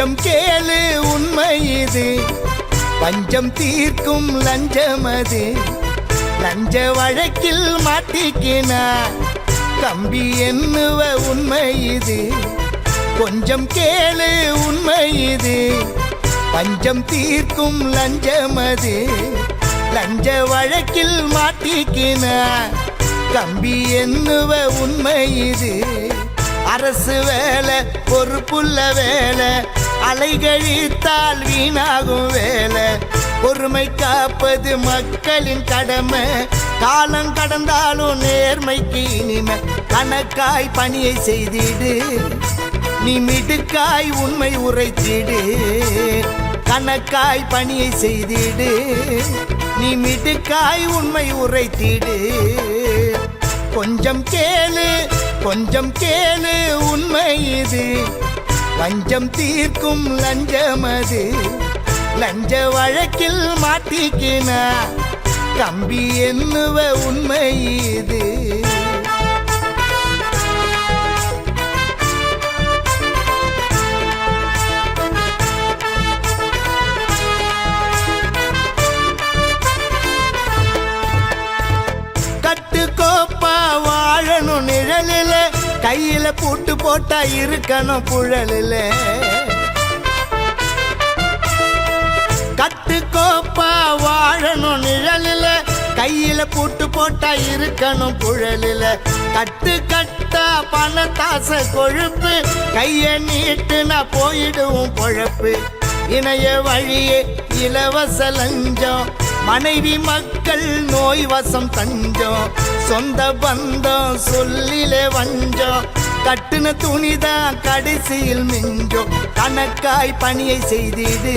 கொஞ்சம் கேளு உண்மை இது, பஞ்சம் தீர்க்கும் லஞ்சமது. லஞ்ச வழக்கில் மாட்டிக்கினா கம்பி என்னுவ உண்மை இது. கொஞ்சம் கேளு உண்மை இது, பஞ்சம் தீர்க்கும் லஞ்சமது. லஞ்ச வழக்கில் மாட்டிக்கினா கம்பி என்னுவ உண்மை இது. அரசு வேலை பொறுப்புள்ள வேலை, அலைகழித்தால் வீணாகும் வேலை. பொறுமை காப்பது மக்களின் கடமை, காலம் கடந்தாலும் நேர்மைக்கு இனிமை. கணக்காய் பணியை செய்திடு, நீ மிடுக்காய் உண்மை உரைத்திடு. கணக்காய் பணியை செய்திடு, நீ மிடுக்காய் உண்மை உரைத்திடு. கொஞ்சம் கேளு கொஞ்சம் கேளு உண்மை இது, பஞ்சம் தீர்க்கும் லஞ்சமது. லஞ்ச வழக்கில் மாட்டிக்கினா கம்பி என்னுவ உண்மை இது. கட்டுக்கோப்பா வாழணும் நிழலில, கையில பூட்டு போட்டா இருக்கணும் புழலில. கட்டுக்கோப்பா வாழணும் நிழலில, கையில பூட்டு போட்டா இருக்கணும் புழலில. கட்டு கட்டா பணத்தாச கொழுப்பு, கைய நீட்டுனா போயிடுவோம் பொழப்பு. இணைய வழியே இலவச லஞ்சம், மனைவி மக்கள் நோய் வசம் தஞ்சம். சொந்த பந்தம் சொல்லிலே வஞ்சம், கட்டுன துணிதான் கடைசியில் மிஞ்சம். கணக்காய் பணியை செய்திடு,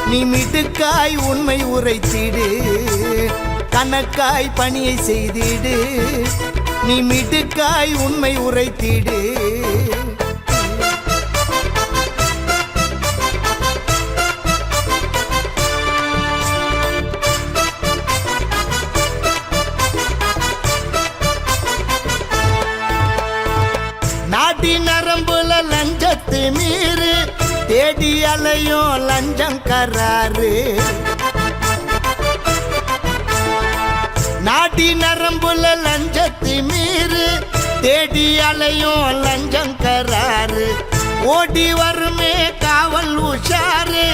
நீ மிடுக்காய் உண்மை உரைத்திடு. கணக்காய் பணியை செய்திடு, நீ மிடுக்காய் உண்மை உரைத்திடு. நாடி நரம்புல லஞ்சத்து மீறு, தேடி அலையும் லஞ்சம் கராறு. நாடி நரம்புல லஞ்சத்து மீறு, தேடி அலையும் லஞ்சம் கராறு. ஓடி வருமே காவல் உஷாரு,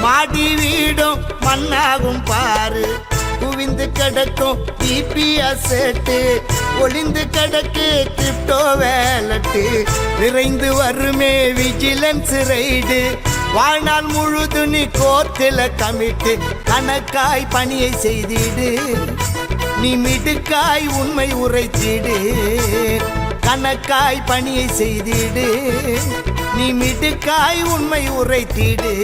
மாடி வீடும் மண்ணாகும் பாரு. குவிந்து கிடக்கும் டிபிஎஸ் செட்டு, ஒளிந்து கிடக்கு கிரிப்டோ வேலட்டு. விரைந்து வருமே விஜிலன்ஸ் ரைடு, வாழ்நாள் முழுது நீ கோர்ட்டில கமிட்டு. கணக்காய் பணியை செய்திடு, நீ மிடுக்காய் உண்மை உரைத்திடு. கணக்காய் பணியை செய்திடு, நீ மிடுக்காய் உண்மை உரைத்திடு.